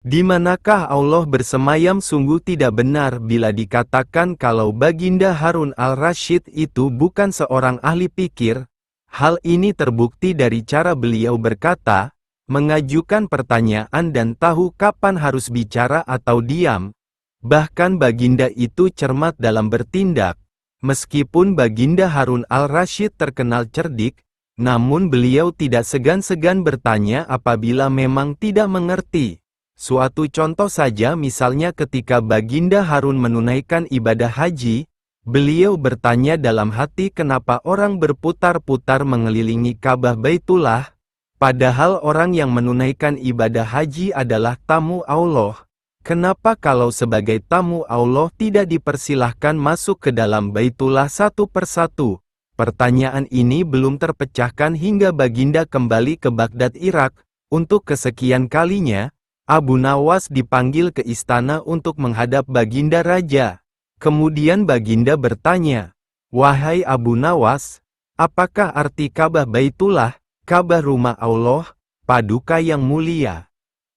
Di manakah Allah bersemayam? Sungguh tidak benar bila dikatakan kalau Baginda Harun al-Rasyid itu bukan seorang ahli pikir. Hal ini terbukti dari cara beliau berkata, mengajukan pertanyaan dan tahu kapan harus bicara atau diam. Bahkan Baginda itu cermat dalam bertindak. Meskipun Baginda Harun al-Rasyid terkenal cerdik, namun beliau tidak segan-segan bertanya apabila memang tidak mengerti. Suatu contoh saja, misalnya ketika Baginda Harun menunaikan ibadah haji, beliau bertanya dalam hati kenapa orang berputar-putar mengelilingi Ka'bah Baitullah, padahal orang yang menunaikan ibadah haji adalah tamu Allah. Kenapa kalau sebagai tamu Allah tidak dipersilahkan masuk ke dalam Baitullah satu persatu? Pertanyaan ini belum terpecahkan hingga Baginda kembali ke Baghdad, Irak. Untuk kesekian kalinya, Abu Nawas dipanggil ke istana untuk menghadap Baginda Raja. Kemudian Baginda bertanya, "Wahai Abu Nawas, apakah arti Ka'bah Baitullah, Ka'bah rumah Allah, Paduka yang mulia?"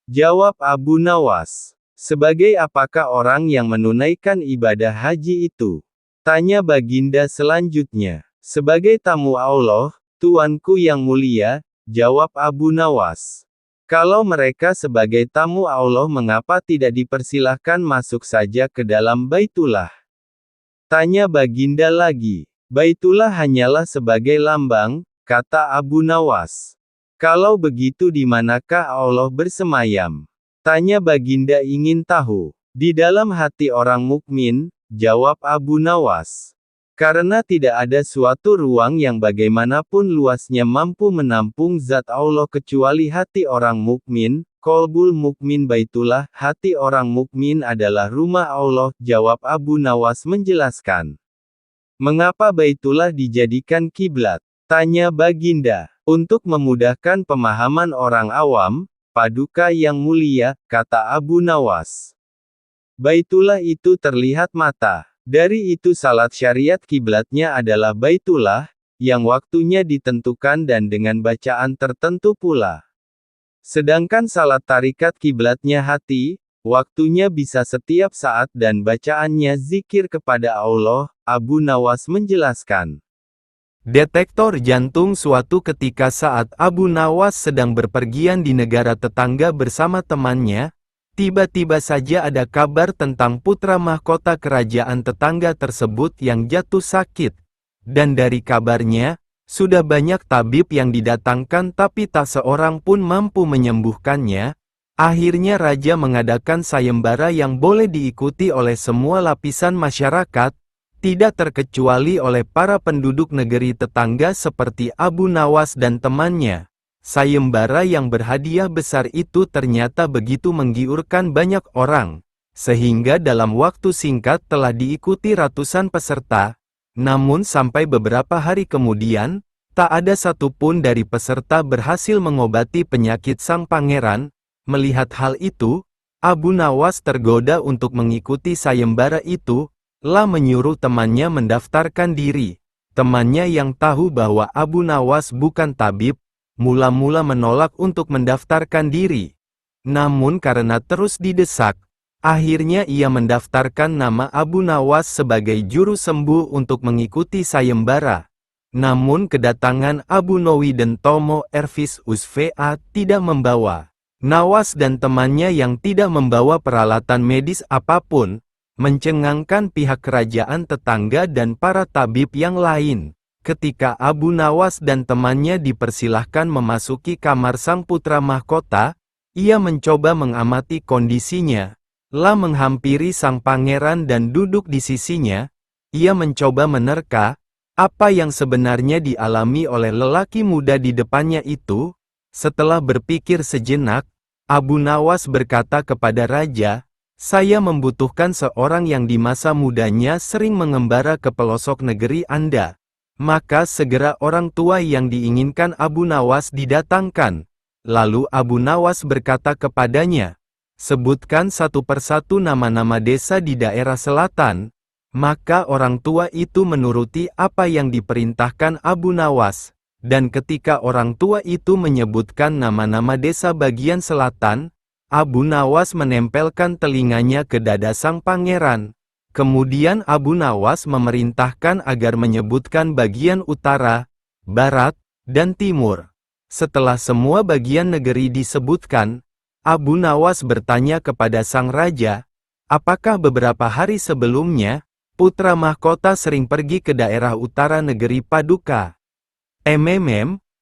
Jawab Abu Nawas, "Sebagai apakah orang yang menunaikan ibadah haji itu?" Tanya Baginda selanjutnya, "Sebagai tamu Allah, Tuanku yang mulia," jawab Abu Nawas. "Kalau mereka sebagai tamu Allah, mengapa tidak dipersilahkan masuk saja ke dalam Baitullah?" Tanya Baginda lagi. "Baitullah hanyalah sebagai lambang," kata Abu Nawas. "Kalau begitu di manakah Allah bersemayam?" Tanya Baginda ingin tahu. "Di dalam hati orang mukmin," jawab Abu Nawas. Karena tidak ada suatu ruang yang bagaimanapun luasnya mampu menampung zat Allah kecuali hati orang mukmin. Qalbul mukmin Baitullah, hati orang mukmin adalah rumah Allah, jawab Abu Nawas menjelaskan. "Mengapa Baitullah dijadikan kiblat?" Tanya Baginda. "Untuk memudahkan pemahaman orang awam, Paduka yang mulia," kata Abu Nawas. "Baitullah itu terlihat mata. Dari itu salat syariat kiblatnya adalah Baitullah, yang waktunya ditentukan dan dengan bacaan tertentu pula. Sedangkan salat tarikat kiblatnya hati, waktunya bisa setiap saat dan bacaannya zikir kepada Allah," Abu Nawas menjelaskan. Detektor jantung. Suatu ketika saat Abu Nawas sedang berpergian di negara tetangga bersama temannya, tiba-tiba saja ada kabar tentang putra mahkota kerajaan tetangga tersebut yang jatuh sakit. Dan dari kabarnya, sudah banyak tabib yang didatangkan tapi tak seorang pun mampu menyembuhkannya. Akhirnya raja mengadakan sayembara yang boleh diikuti oleh semua lapisan masyarakat, tidak terkecuali oleh para penduduk negeri tetangga seperti Abu Nawas dan temannya. Sayembara yang berhadiah besar itu ternyata begitu menggiurkan banyak orang, sehingga dalam waktu singkat telah diikuti ratusan peserta. Namun sampai beberapa hari kemudian, tak ada satupun dari peserta berhasil mengobati penyakit sang pangeran. Melihat hal itu, Abu Nawas tergoda untuk mengikuti sayembara itu, menyuruh temannya mendaftarkan diri. Temannya yang tahu bahwa Abu Nawas bukan tabib, mula-mula menolak untuk mendaftarkan diri. Namun karena terus didesak, akhirnya ia mendaftarkan nama Abu Nawas sebagai juru sembuh untuk mengikuti sayembara. Namun kedatangan Abu Nawi dan Tomo Ervis Usva tidak membawa Nawas dan temannya yang tidak membawa peralatan medis apapun, mencengangkan pihak kerajaan tetangga dan para tabib yang lain. Ketika Abu Nawas dan temannya dipersilahkan memasuki kamar sang putra mahkota, ia mencoba mengamati kondisinya. Menghampiri sang pangeran dan duduk di sisinya, ia mencoba menerka apa yang sebenarnya dialami oleh lelaki muda di depannya itu. Setelah berpikir sejenak, Abu Nawas berkata kepada raja, "Saya membutuhkan seorang yang di masa mudanya sering mengembara ke pelosok negeri Anda." Maka segera orang tua yang diinginkan Abu Nawas didatangkan. Lalu Abu Nawas berkata kepadanya, "Sebutkan satu persatu nama-nama desa di daerah selatan." Maka orang tua itu menuruti apa yang diperintahkan Abu Nawas. Dan ketika orang tua itu menyebutkan nama-nama desa bagian selatan, Abu Nawas menempelkan telinganya ke dada sang pangeran. Kemudian Abu Nawas memerintahkan agar menyebutkan bagian utara, barat, dan timur. Setelah semua bagian negeri disebutkan, Abu Nawas bertanya kepada sang raja, apakah beberapa hari sebelumnya, putra mahkota sering pergi ke daerah utara negeri Paduka?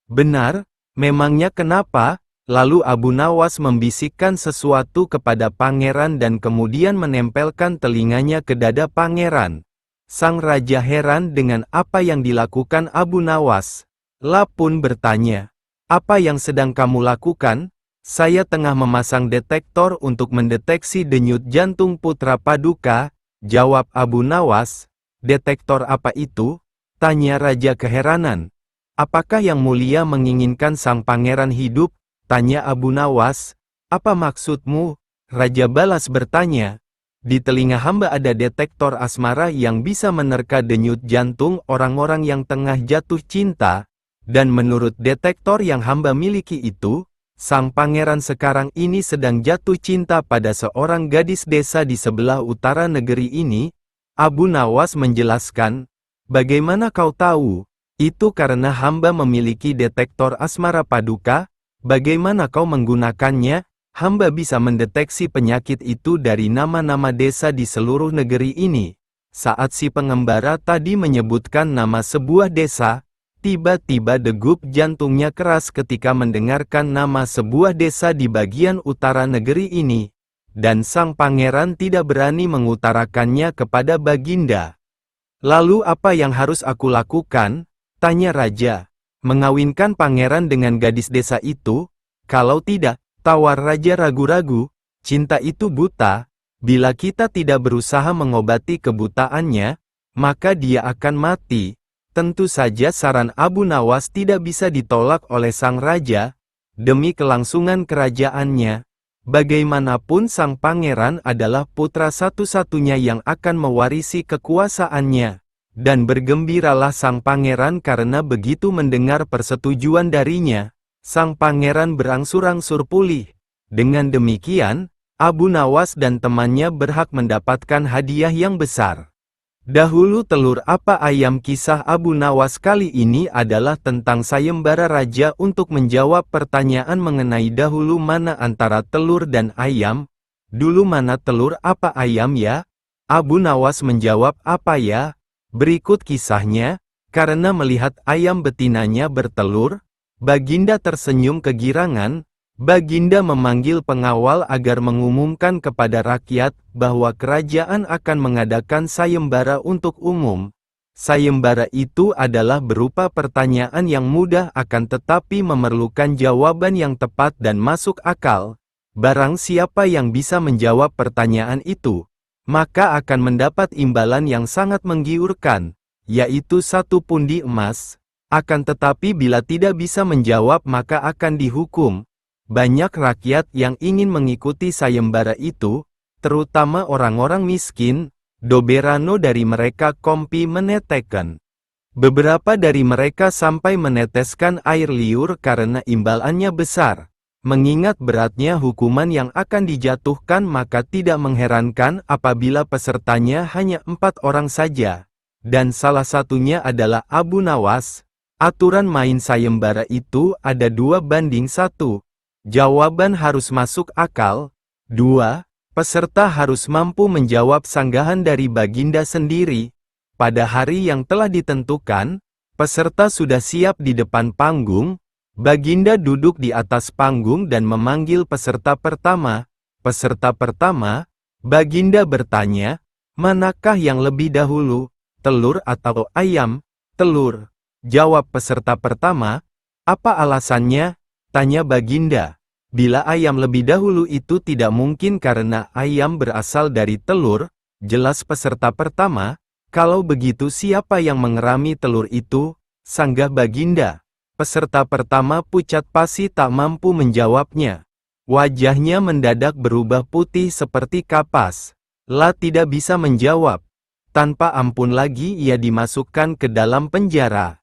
Benar, memangnya kenapa? Lalu Abu Nawas membisikkan sesuatu kepada pangeran dan kemudian menempelkan telinganya ke dada pangeran. Sang raja heran dengan apa yang dilakukan Abu Nawas. La pun bertanya, apa yang sedang kamu lakukan? Saya tengah memasang detektor untuk mendeteksi denyut jantung putra Paduka, jawab Abu Nawas. Detektor apa itu? Tanya raja keheranan. Apakah yang mulia menginginkan sang pangeran hidup? Tanya Abu Nawas. Apa maksudmu? Raja balas bertanya. Di telinga hamba ada detektor asmara yang bisa menerka denyut jantung orang-orang yang tengah jatuh cinta. Dan menurut detektor yang hamba miliki itu, sang pangeran sekarang ini sedang jatuh cinta pada seorang gadis desa di sebelah utara negeri ini. Abu Nawas menjelaskan, bagaimana kau tahu? Itu karena hamba memiliki detektor asmara Paduka. Bagaimana kau menggunakannya? Hamba bisa mendeteksi penyakit itu dari nama-nama desa di seluruh negeri ini. Saat si pengembara tadi menyebutkan nama sebuah desa, tiba-tiba degup jantungnya keras ketika mendengarkan nama sebuah desa di bagian utara negeri ini. Dan sang pangeran tidak berani mengutarakannya kepada Baginda. Lalu apa yang harus aku lakukan? Tanya raja. Mengawinkan pangeran dengan gadis desa itu? Kalau tidak, tawar raja ragu-ragu, cinta itu buta. Bila kita tidak berusaha mengobati kebutaannya, maka dia akan mati. Tentu saja saran Abu Nawas tidak bisa ditolak oleh sang raja. Demi kelangsungan kerajaannya, bagaimanapun sang pangeran adalah putra satu-satunya yang akan mewarisi kekuasaannya. Dan bergembiralah sang pangeran karena begitu mendengar persetujuan darinya, sang pangeran berangsur-angsur pulih. Dengan demikian, Abu Nawas dan temannya berhak mendapatkan hadiah yang besar. Dahulu telur apa ayam. Kisah Abu Nawas kali ini adalah tentang sayembara raja untuk menjawab pertanyaan mengenai dahulu mana antara telur dan ayam. Dulu mana telur apa ayam ya? Abu Nawas menjawab, apa ya? Berikut kisahnya. Karena melihat ayam betinanya bertelur, Baginda tersenyum kegirangan. Baginda memanggil pengawal agar mengumumkan kepada rakyat bahwa kerajaan akan mengadakan sayembara untuk umum. Sayembara itu adalah berupa pertanyaan yang mudah akan tetapi memerlukan jawaban yang tepat dan masuk akal. Barang siapa yang bisa menjawab pertanyaan itu, maka akan mendapat imbalan yang sangat menggiurkan, yaitu 1 pundi emas. Akan tetapi bila tidak bisa menjawab maka akan dihukum. Banyak rakyat yang ingin mengikuti sayembara itu, terutama orang-orang miskin. Beberapa dari mereka kompi menetekkan. Beberapa dari mereka sampai meneteskan air liur karena imbalannya besar. Mengingat beratnya hukuman yang akan dijatuhkan maka tidak mengherankan apabila pesertanya hanya 4 orang saja. Dan salah satunya adalah Abu Nawas. Aturan main sayembara itu ada 2:1. Jawaban harus masuk akal. 2. Peserta harus mampu menjawab sanggahan dari Baginda sendiri. Pada hari yang telah ditentukan, peserta sudah siap di depan panggung. Baginda duduk di atas panggung dan memanggil peserta pertama. Peserta pertama, Baginda bertanya, manakah yang lebih dahulu, telur atau ayam? Telur, jawab peserta pertama. Apa alasannya? Tanya Baginda. Bila ayam lebih dahulu itu tidak mungkin karena ayam berasal dari telur, jelas peserta pertama. Kalau begitu siapa yang mengerami telur itu? Sanggah Baginda. Peserta pertama pucat pasi tak mampu menjawabnya. Wajahnya mendadak berubah putih seperti kapas. La tidak bisa menjawab. Tanpa ampun lagi ia dimasukkan ke dalam penjara.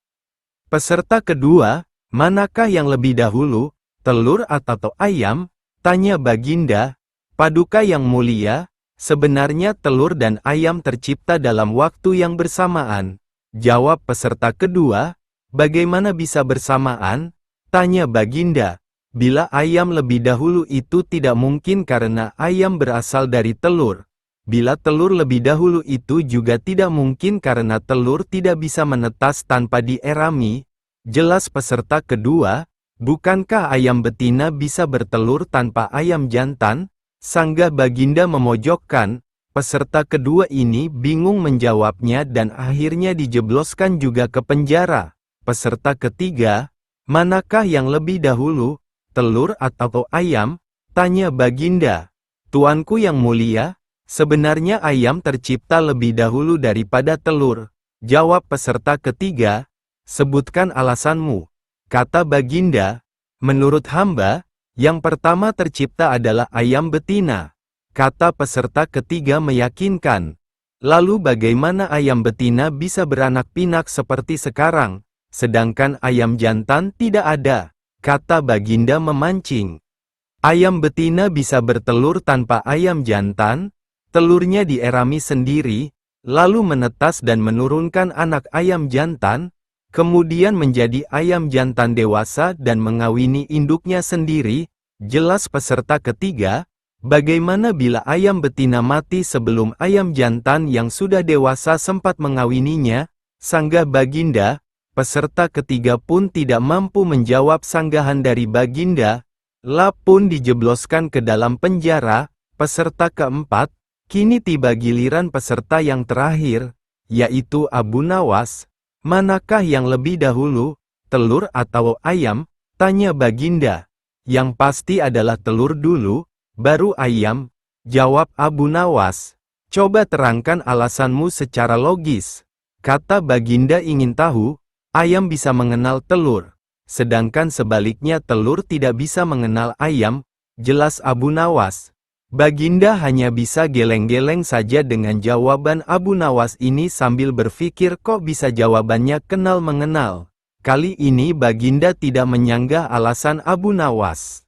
Peserta kedua, manakah yang lebih dahulu, telur atau ayam? Tanya Baginda. Paduka yang mulia, sebenarnya telur dan ayam tercipta dalam waktu yang bersamaan. Jawab peserta kedua. Bagaimana bisa bersamaan? Tanya Baginda. Bila ayam lebih dahulu itu tidak mungkin karena ayam berasal dari telur. Bila telur lebih dahulu itu juga tidak mungkin karena telur tidak bisa menetas tanpa dierami. Jelas peserta kedua. Bukankah ayam betina bisa bertelur tanpa ayam jantan? Sanggah Baginda memojokkan. Peserta kedua ini bingung menjawabnya dan akhirnya dijebloskan juga ke penjara. Peserta ketiga, manakah yang lebih dahulu, telur atau ayam? Tanya Baginda. Tuanku yang mulia, sebenarnya ayam tercipta lebih dahulu daripada telur. Jawab peserta ketiga. Sebutkan alasanmu. Kata Baginda, menurut hamba, yang pertama tercipta adalah ayam betina. Kata peserta ketiga meyakinkan. Lalu bagaimana ayam betina bisa beranak pinak seperti sekarang, sedangkan ayam jantan tidak ada? Kata Baginda memancing. Ayam betina bisa bertelur tanpa ayam jantan, telurnya dierami sendiri, lalu menetas dan menurunkan anak ayam jantan, kemudian menjadi ayam jantan dewasa dan mengawini induknya sendiri. Jelas peserta ketiga. Bagaimana bila ayam betina mati sebelum ayam jantan yang sudah dewasa sempat mengawininya? Sanggah Baginda. Peserta ketiga pun tidak mampu menjawab sanggahan dari Baginda. Pun dijebloskan ke dalam penjara. Peserta keempat. Kini tiba giliran peserta yang terakhir, yaitu Abu Nawas. Manakah yang lebih dahulu, telur atau ayam? Tanya Baginda. Yang pasti adalah telur dulu, baru ayam. Jawab Abu Nawas. Coba terangkan alasanmu secara logis. Kata Baginda ingin tahu, ayam bisa mengenal telur, sedangkan sebaliknya telur tidak bisa mengenal ayam. Jelas Abu Nawas. Baginda hanya bisa geleng-geleng saja dengan jawaban Abu Nawas ini sambil berpikir kok bisa jawabannya kenal-mengenal. Kali ini Baginda tidak menyanggah alasan Abu Nawas.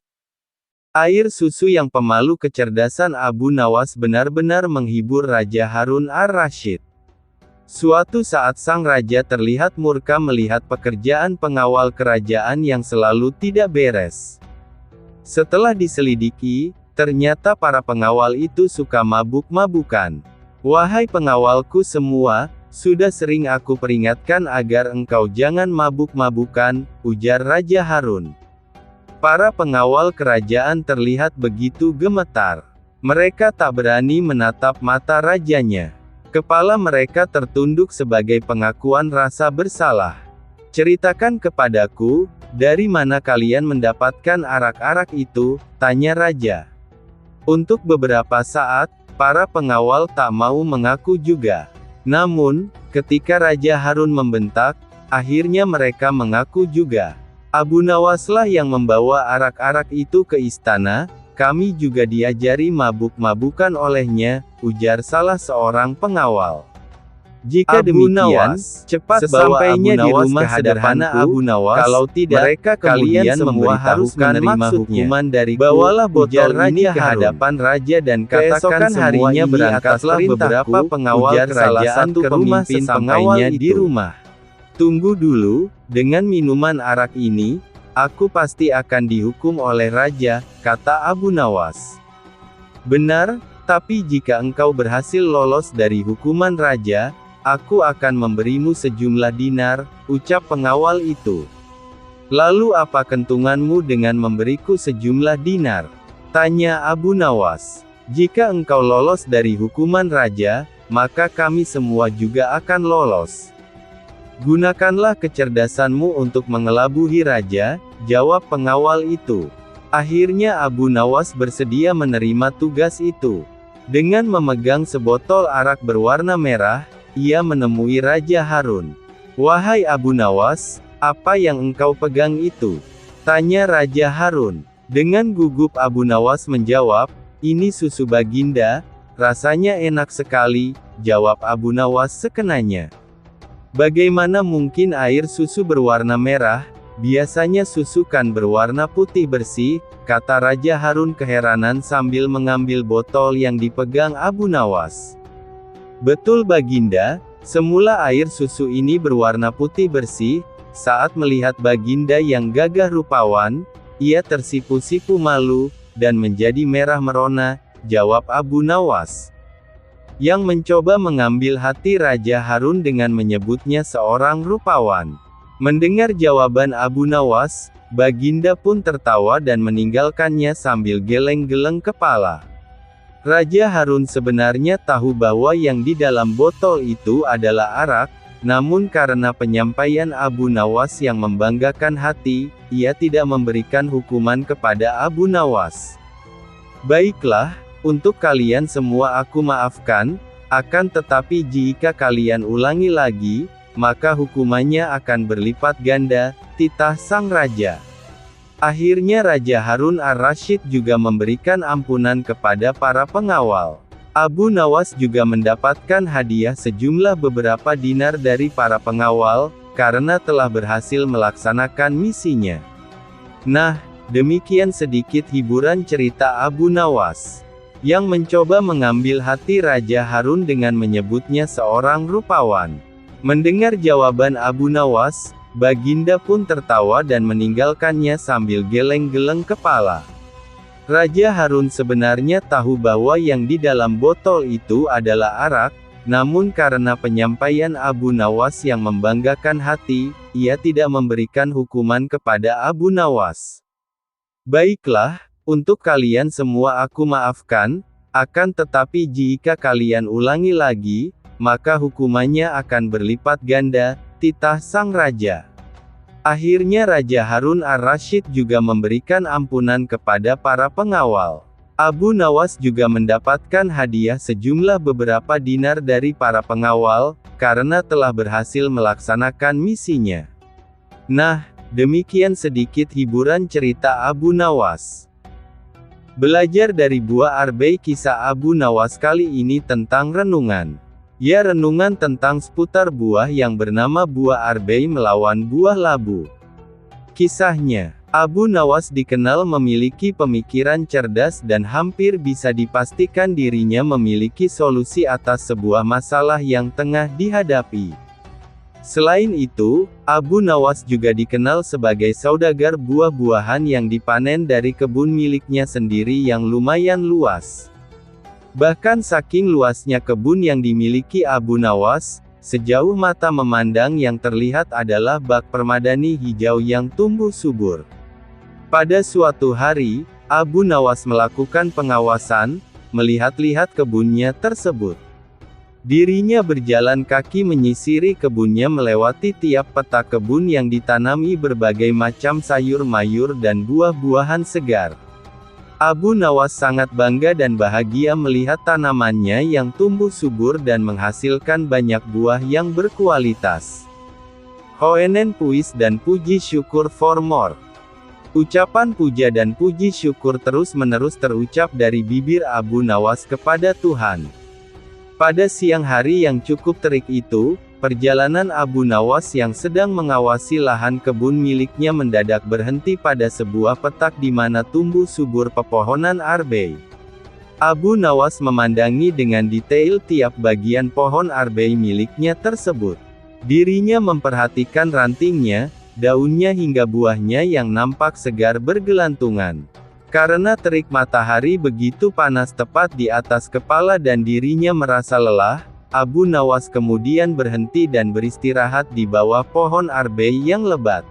Air susu yang pemalu kecerdasan Abu Nawas benar-benar menghibur Raja Harun ar-Rasyid. Suatu saat sang raja terlihat murka melihat pekerjaan pengawal kerajaan yang selalu tidak beres. Setelah diselidiki, ternyata para pengawal itu suka mabuk-mabukan. Wahai pengawalku semua, sudah sering aku peringatkan agar engkau jangan mabuk-mabukan, ujar Raja Harun. Para pengawal kerajaan terlihat begitu gemetar. Mereka tak berani menatap mata rajanya. Kepala mereka tertunduk sebagai pengakuan rasa bersalah. Ceritakan kepadaku, dari mana kalian mendapatkan arak-arak itu? Tanya raja. Untuk beberapa saat, para pengawal tak mau mengaku juga. Namun, ketika Raja Harun membentak, akhirnya mereka mengaku juga. Abu Nawaslah yang membawa arak-arak itu ke istana, kami juga diajari mabuk-mabukan olehnya, ujar salah seorang pengawal. Jika demikian, cepat sesampainya di rumah sederhana Abu Nawas, kalau tidak, mereka kalian semua harus menerima hukuman dari bawalah botol ini ke hadapan raja dan katakan harinya berangkatlah beberapa pengawal kerajaan ke rumah sesampainya di rumah. Tunggu dulu, dengan minuman arak ini, aku pasti akan dihukum oleh raja, kata Abu Nawas. Benar, tapi jika engkau berhasil lolos dari hukuman raja, aku akan memberimu sejumlah dinar, ucap pengawal itu. Lalu apa kentunganmu dengan memberiku sejumlah dinar? Tanya Abu Nawas. Jika engkau lolos dari hukuman raja, maka kami semua juga akan lolos. Gunakanlah kecerdasanmu untuk mengelabuhi raja, jawab pengawal itu. Akhirnya Abu Nawas bersedia menerima tugas itu. Dengan memegang sebotol arak berwarna merah, ia menemui Raja Harun. Wahai Abu Nawas, apa yang engkau pegang itu? Tanya Raja Harun. Dengan gugup Abu Nawas menjawab, ini susu Baginda, rasanya enak sekali, jawab Abu Nawas sekenanya. Bagaimana mungkin air susu berwarna merah? Biasanya susu kan berwarna putih bersih, kata Raja Harun keheranan sambil mengambil botol yang dipegang Abu Nawas. Betul Baginda, semula air susu ini berwarna putih bersih. Saat melihat Baginda yang gagah rupawan, ia tersipu-sipu malu, dan menjadi merah merona, jawab Abu Nawas. Yang mencoba mengambil hati Raja Harun dengan menyebutnya seorang rupawan. Mendengar jawaban Abu Nawas, Baginda pun tertawa dan meninggalkannya sambil geleng-geleng kepala. Raja Harun sebenarnya tahu bahwa yang di dalam botol itu adalah arak, namun karena penyampaian Abu Nawas yang membanggakan hati, ia tidak memberikan hukuman kepada Abu Nawas. Baiklah, untuk kalian semua aku maafkan, akan tetapi jika kalian ulangi lagi, maka hukumannya akan berlipat ganda, titah sang raja. Akhirnya Raja Harun ar-Rasyid juga memberikan ampunan kepada para pengawal. Abu Nawas juga mendapatkan hadiah sejumlah beberapa dinar dari para pengawal, karena telah berhasil melaksanakan misinya. Nah, demikian sedikit hiburan cerita Abu Nawas, yang mencoba mengambil hati Raja Harun dengan menyebutnya seorang rupawan. Mendengar jawaban Abu Nawas, Baginda pun tertawa dan meninggalkannya sambil geleng-geleng kepala. Raja Harun sebenarnya tahu bahwa yang di dalam botol itu adalah arak, namun karena penyampaian Abu Nawas yang membanggakan hati, ia tidak memberikan hukuman kepada Abu Nawas. Baiklah, untuk kalian semua aku maafkan, akan tetapi jika kalian ulangi lagi, maka hukumannya akan berlipat ganda, titah sang raja. Akhirnya Raja Harun ar-Rasyid juga memberikan ampunan kepada para pengawal. Abu Nawas juga mendapatkan hadiah sejumlah beberapa dinar dari para pengawal, karena telah berhasil melaksanakan misinya. Nah, demikian sedikit hiburan cerita Abu Nawas. Belajar dari buah arbei. Kisah Abu Nawas kali ini tentang renungan. Ya, renungan tentang seputar buah yang bernama buah arbei melawan buah labu. Kisahnya, Abu Nawas dikenal memiliki pemikiran cerdas dan hampir bisa dipastikan dirinya memiliki solusi atas sebuah masalah yang tengah dihadapi. Selain itu, Abu Nawas juga dikenal sebagai saudagar buah-buahan yang dipanen dari kebun miliknya sendiri yang lumayan luas. Bahkan saking luasnya kebun yang dimiliki Abu Nawas, sejauh mata memandang yang terlihat adalah bak permadani hijau yang tumbuh subur. Pada suatu hari, Abu Nawas melakukan pengawasan, melihat-lihat kebunnya tersebut. Dirinya berjalan kaki menyisiri kebunnya melewati tiap petak kebun yang ditanami berbagai macam sayur mayur dan buah-buahan segar. Abu Nawas sangat bangga dan bahagia melihat tanamannya yang tumbuh subur dan menghasilkan banyak buah yang berkualitas. Hoenen puis dan puji syukur for more. Ucapan puja dan puji syukur terus-menerus terucap dari bibir Abu Nawas kepada Tuhan. Pada siang hari yang cukup terik itu, perjalanan Abu Nawas yang sedang mengawasi lahan kebun miliknya mendadak berhenti pada sebuah petak di mana tumbuh subur pepohonan arbei. Abu Nawas memandangi dengan detail tiap bagian pohon arbei miliknya tersebut. Dirinya memperhatikan rantingnya, daunnya hingga buahnya yang nampak segar bergelantungan. Karena terik matahari begitu panas tepat di atas kepala dan dirinya merasa lelah, Abu Nawas kemudian berhenti dan beristirahat di bawah pohon arbei yang lebat.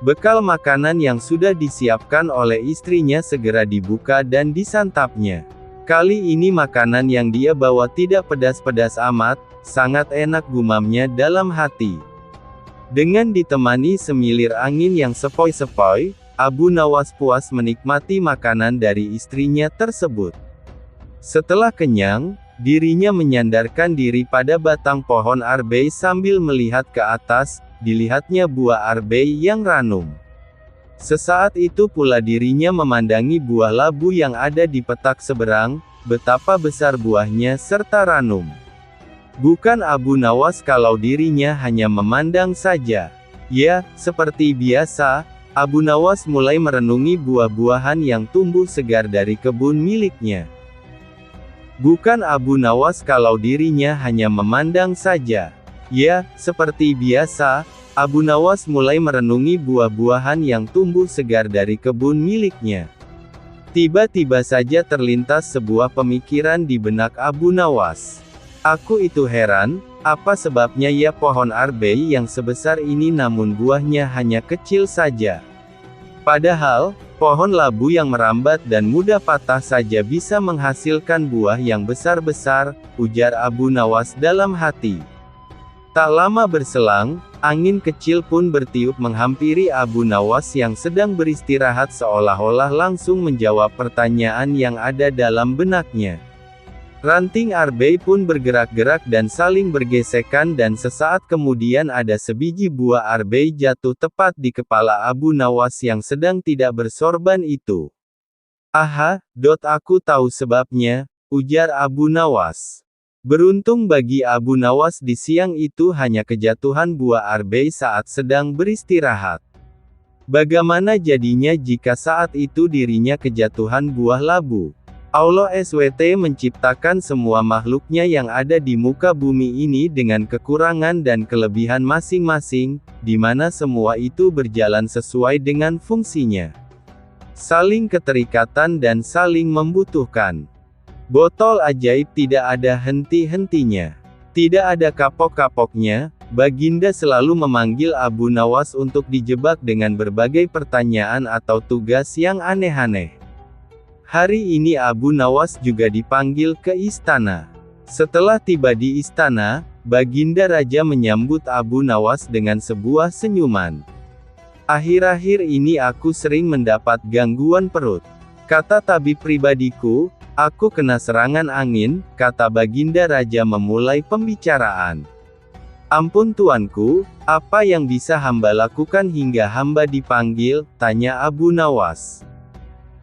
Bekal makanan yang sudah disiapkan oleh istrinya segera dibuka dan disantapnya. Kali ini makanan yang dia bawa tidak pedas-pedas amat, sangat enak gumamnya dalam hati. Dengan ditemani semilir angin yang sepoi-sepoi, Abu Nawas puas menikmati makanan dari istrinya tersebut. Setelah kenyang, dirinya menyandarkan diri pada batang pohon arbei sambil melihat ke atas, dilihatnya buah arbei yang ranum. Sesaat itu pula dirinya memandangi buah labu yang ada di petak seberang, betapa besar buahnya serta ranum. Bukan Abu Nawas kalau dirinya hanya memandang saja. Ya, seperti biasa, Abu Nawas mulai merenungi buah-buahan yang tumbuh segar dari kebun miliknya. Bukan Abu Nawas kalau dirinya hanya memandang saja. Ya, seperti biasa, Abu Nawas mulai merenungi buah-buahan yang tumbuh segar dari kebun miliknya. Tiba-tiba saja terlintas sebuah pemikiran di benak Abu Nawas. Aku itu heran, apa sebabnya ya pohon arbei yang sebesar ini namun buahnya hanya kecil saja. Padahal, pohon labu yang merambat dan mudah patah saja bisa menghasilkan buah yang besar-besar, ujar Abu Nawas dalam hati. Tak lama berselang, angin kecil pun bertiup menghampiri Abu Nawas yang sedang beristirahat seolah-olah langsung menjawab pertanyaan yang ada dalam benaknya. Ranting arbei pun bergerak-gerak dan saling bergesekan dan sesaat kemudian ada sebiji buah arbei jatuh tepat di kepala Abu Nawas yang sedang tidak bersorban itu. Aha, aku tahu sebabnya, ujar Abu Nawas. Beruntung bagi Abu Nawas di siang itu hanya kejatuhan buah arbei saat sedang beristirahat. Bagaimana jadinya jika saat itu dirinya kejatuhan buah labu? Allah SWT menciptakan semua makhluknya yang ada di muka bumi ini dengan kekurangan dan kelebihan masing-masing, di mana semua itu berjalan sesuai dengan fungsinya. Saling keterikatan dan saling membutuhkan. Botol ajaib tidak ada henti-hentinya. Tidak ada kapok-kapoknya. Baginda selalu memanggil Abu Nawas untuk dijebak dengan berbagai pertanyaan atau tugas yang aneh-aneh. Hari ini Abu Nawas juga dipanggil ke istana. Setelah tiba di istana, Baginda Raja menyambut Abu Nawas dengan sebuah senyuman. Akhir-akhir ini aku sering mendapat gangguan perut. Kata tabib pribadiku, aku kena serangan angin, kata Baginda Raja memulai pembicaraan. Ampun tuanku, apa yang bisa hamba lakukan hingga hamba dipanggil, tanya Abu Nawas.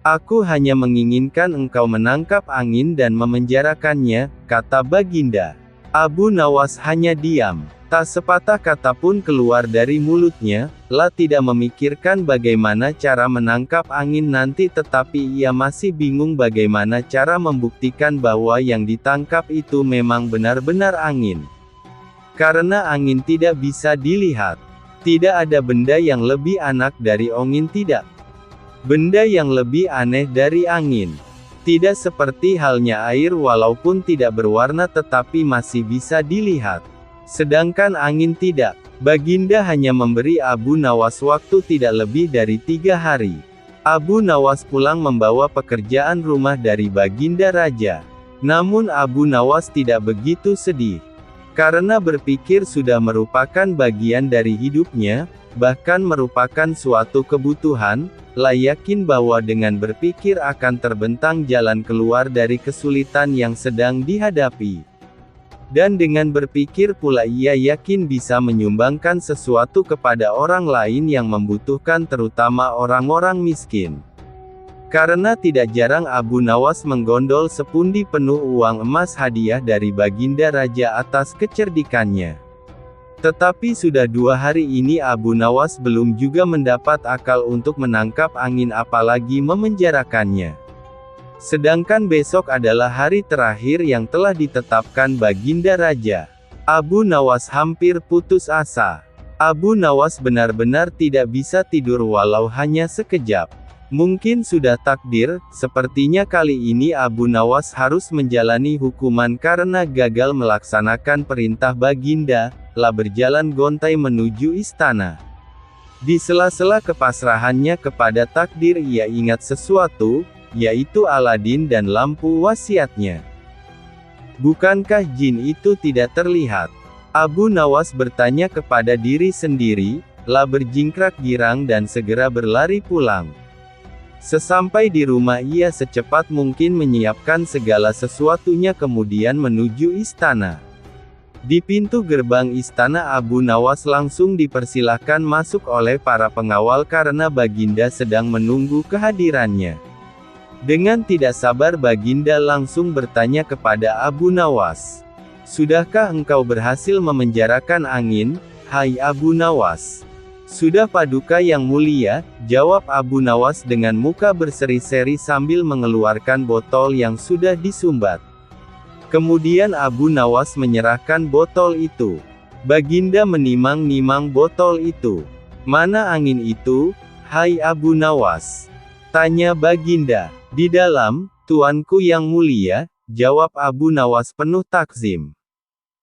Aku hanya menginginkan engkau menangkap angin dan memenjarakannya, kata Baginda. Abu Nawas hanya diam. Tak sepatah kata pun keluar dari mulutnya, tidak memikirkan bagaimana cara menangkap angin nanti tetapi ia masih bingung bagaimana cara membuktikan bahwa yang ditangkap itu memang benar-benar angin. Karena angin tidak bisa dilihat. Tidak ada benda yang lebih anak dari angin tidak. Benda yang lebih aneh dari angin. Tidak seperti halnya air walaupun tidak berwarna tetapi masih bisa dilihat. Sedangkan angin tidak. Baginda hanya memberi Abu Nawas waktu tidak lebih dari 3 hari. Abu Nawas pulang membawa pekerjaan rumah dari Baginda Raja. Namun Abu Nawas tidak begitu sedih. Karena berpikir sudah merupakan bagian dari hidupnya, bahkan merupakan suatu kebutuhan, yakin bahwa dengan berpikir akan terbentang jalan keluar dari kesulitan yang sedang dihadapi. Dan dengan berpikir pula ia yakin bisa menyumbangkan sesuatu kepada orang lain yang membutuhkan terutama orang-orang miskin. Karena tidak jarang Abu Nawas menggondol sepundi penuh uang emas hadiah dari Baginda Raja atas kecerdikannya. Tetapi sudah 2 hari ini Abu Nawas belum juga mendapat akal untuk menangkap angin apalagi memenjarakannya. Sedangkan besok adalah hari terakhir yang telah ditetapkan Baginda Raja. Abu Nawas hampir putus asa. Abu Nawas benar-benar tidak bisa tidur walau hanya sekejap. Mungkin sudah takdir, sepertinya kali ini Abu Nawas harus menjalani hukuman karena gagal melaksanakan perintah Baginda, berjalan gontai menuju istana. Di sela-sela kepasrahannya kepada takdir ia ingat sesuatu, yaitu Aladin dan lampu wasiatnya. Bukankah jin itu tidak terlihat? Abu Nawas bertanya kepada diri sendiri, berjingkrak girang dan segera berlari pulang. Sesampai di rumah ia secepat mungkin menyiapkan segala sesuatunya kemudian menuju istana. Di pintu gerbang istana Abu Nawas langsung dipersilahkan masuk oleh para pengawal karena Baginda sedang menunggu kehadirannya. Dengan tidak sabar Baginda langsung bertanya kepada Abu Nawas. Sudahkah engkau berhasil memenjarakan angin, hai Abu Nawas? Sudah Paduka yang mulia, jawab Abu Nawas dengan muka berseri-seri sambil mengeluarkan botol yang sudah disumbat. Kemudian Abu Nawas menyerahkan botol itu. Baginda menimang-nimang botol itu. Mana angin itu, hai Abu Nawas? Tanya Baginda. Di dalam, Tuanku yang mulia, jawab Abu Nawas penuh takzim.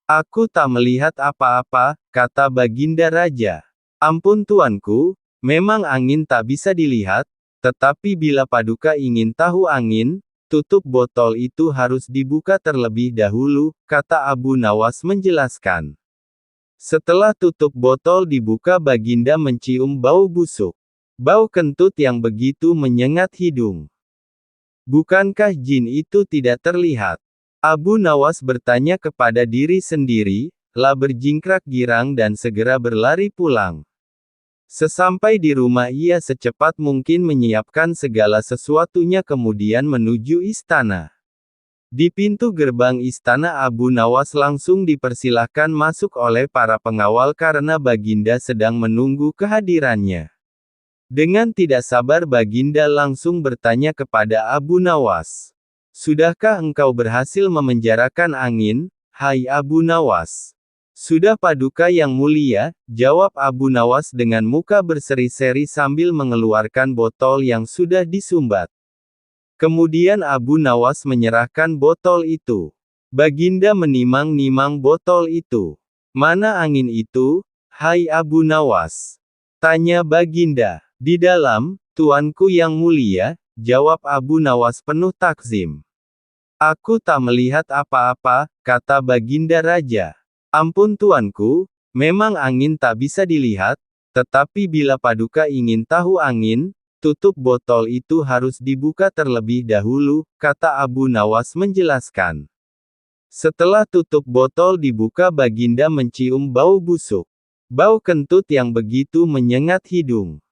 Aku tak melihat apa-apa, kata Baginda Raja. Ampun Tuanku, memang angin tak bisa dilihat, tetapi bila Paduka ingin tahu angin, tutup botol itu harus dibuka terlebih dahulu, kata Abu Nawas menjelaskan. Setelah tutup botol dibuka Baginda mencium bau busuk. Bau kentut yang begitu menyengat hidung. Bukankah jin itu tidak terlihat? Abu Nawas bertanya kepada diri sendiri, lalu berjingkrak girang dan segera berlari pulang. Sesampai di rumah ia secepat mungkin menyiapkan segala sesuatunya kemudian menuju istana. Di pintu gerbang istana Abu Nawas langsung dipersilahkan masuk oleh para pengawal karena Baginda sedang menunggu kehadirannya. Dengan tidak sabar Baginda langsung bertanya kepada Abu Nawas. Sudahkah engkau berhasil memenjarakan angin, hai Abu Nawas? Sudah Paduka yang mulia, jawab Abu Nawas dengan muka berseri-seri sambil mengeluarkan botol yang sudah disumbat. Kemudian Abu Nawas menyerahkan botol itu. Baginda menimang-nimang botol itu. Mana angin itu, hai Abu Nawas? Tanya Baginda. Di dalam, Tuanku yang mulia, jawab Abu Nawas penuh takzim. Aku tak melihat apa-apa, kata Baginda Raja. Ampun Tuanku, memang angin tak bisa dilihat, tetapi bila Paduka ingin tahu angin, tutup botol itu harus dibuka terlebih dahulu, kata Abu Nawas menjelaskan. Setelah tutup botol dibuka Baginda mencium bau busuk. Bau kentut yang begitu menyengat hidung.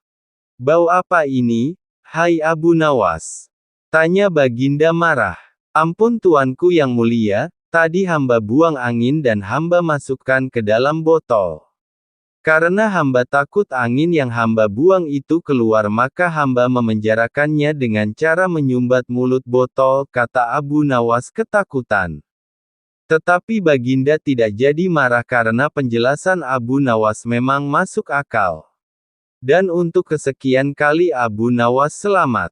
Bau apa ini, hai Abu Nawas? Tanya Baginda marah. Ampun Tuanku yang mulia, tadi hamba buang angin dan hamba masukkan ke dalam botol. Karena hamba takut angin yang hamba buang itu keluar maka hamba memenjarakannya dengan cara menyumbat mulut botol, kata Abu Nawas ketakutan. Tetapi Baginda tidak jadi marah karena penjelasan Abu Nawas memang masuk akal. Dan untuk kesekian kali Abu Nawas selamat.